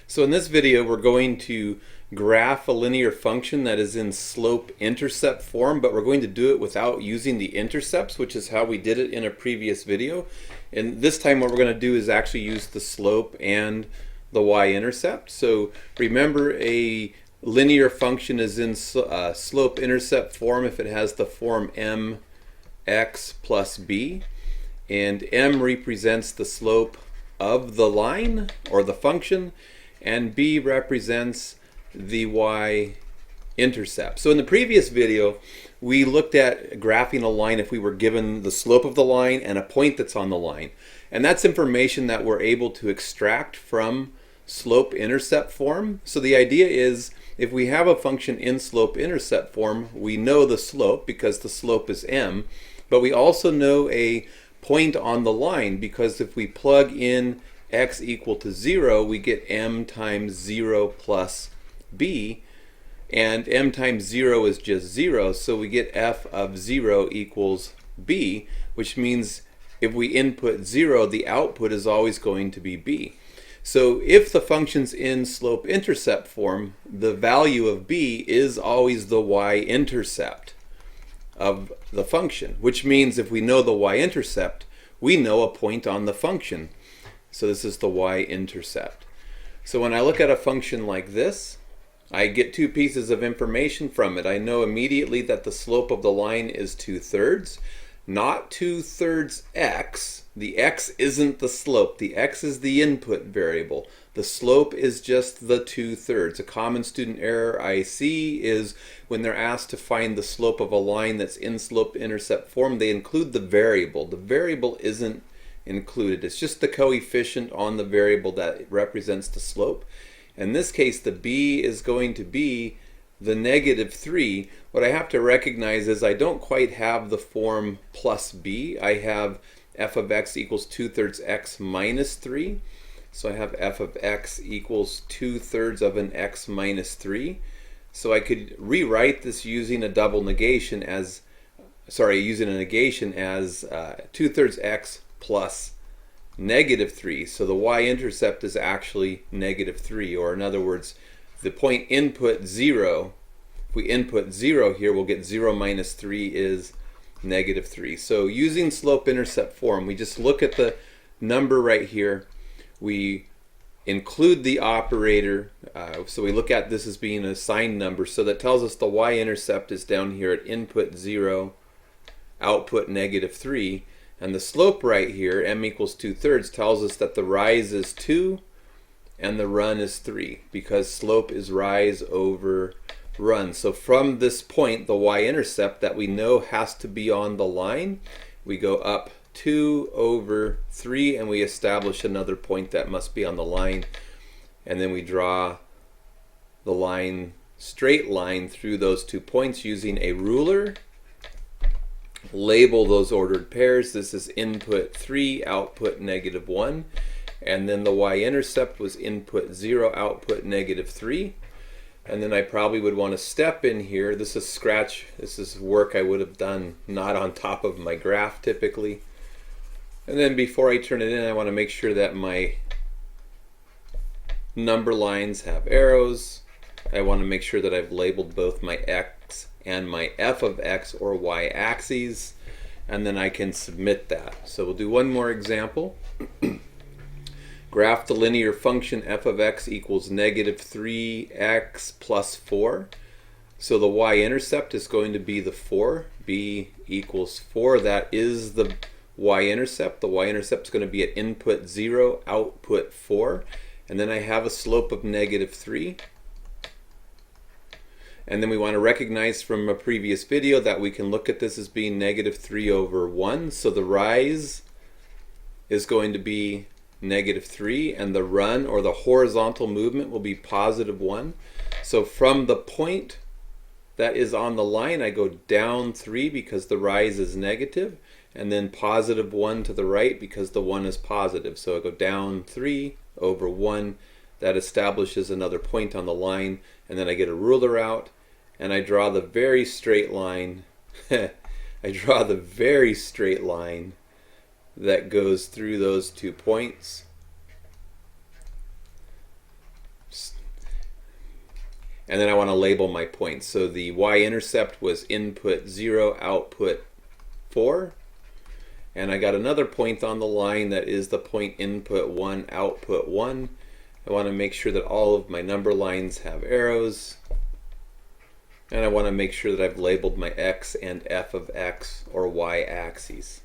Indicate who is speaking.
Speaker 1: So in this video we're going to graph a linear function that is in slope-intercept form, but we're going to do it without using the intercepts, which is how we did it in a previous video. And this time what we're going to do is actually use the slope and the y-intercept. So remember, a linear function is in slope-intercept form if it has the form mx plus b, and m represents the slope of the line or the function, and b represents the y-intercept. So in the previous video we looked at graphing a line if we were given the slope of the line and a point that's on the line, and that's information that we're able to extract from slope-intercept form. So the idea is, if we have a function in slope-intercept form, we know the slope because the slope is m, but we also know a point on the line because if we plug in x equal to 0, we get m times 0 plus b, and m times 0 is just 0, so we get f of 0 equals b, which means if we input 0, the output is always going to be b. So if the function's in slope-intercept form, the value of b is always the y-intercept of the function, which means if we know the y-intercept, we know a point on the function. So this is the y-intercept. So when I look at a function like this, I get two pieces of information from it. I know immediately that the slope of the line is 2/3, not 2/3 x. The x isn't the slope. The x is the input variable. The slope is just the 2/3. A common student error I see is when they're asked to find the slope of a line that's in slope-intercept form, they include the variable. The variable isn't included. It's just the coefficient on the variable that represents the slope. In this case, the b is going to be the -3. What I have to recognize is I don't quite have the form plus b. I have f of x equals 2/3 x minus 3. So I have f of x equals 2/3 of an x minus 3. So I could rewrite this using a double negation as, using a negation as 2/3 x plus -3. So the y-intercept is actually -3, or in other words, the point input 0, if we input 0 here, we'll get 0 minus 3 is -3. So using slope-intercept form, we just look at the number right here, we include the operator, so we look at this as being a signed number, so that tells us the y-intercept is down here at input 0, output -3, and the slope right here, m equals 2/3, tells us that the rise is 2 and the run is 3, because slope is rise over run. So from this point, the y-intercept that we know has to be on the line, we go up 2 over 3 and we establish another point that must be on the line, and then we draw the line, straight line, through those 2 points using a ruler. Label those ordered pairs. This is input 3, output -1, and then the y-intercept was input 0, output -3. And then I probably would want to step in here. This is work I would have done not on top of my graph typically. And then before I turn it in, I want to make sure that my number lines have arrows. I want to make sure that I've labeled both my x and my f of x or y axes, and then I can submit that. So we'll do one more example. Graph the linear function f of x equals -3x plus 4. So the y-intercept is going to be the 4. B equals 4. That is the y-intercept. The y-intercept is going to be at input 0, output 4. And then I have a slope of -3. And then we want to recognize from a previous video that we can look at this as being -3 over 1. So the rise is going to be -3, and the run, or the horizontal movement, will be +1. So from the point that is on the line, I go down 3 because the rise is negative, and then +1 to the right because the 1 is positive. So I go down 3 over 1. That establishes another point on the line, and then I get a ruler out and I draw the very straight line. I draw the very straight line that goes through those 2 points. And then I want to label my points. So the y-intercept was input 0, output 4. And I got another point on the line that is the point input 1, output 1. I want to make sure that all of my number lines have arrows. And I want to make sure that I've labeled my x and f of x or y axes.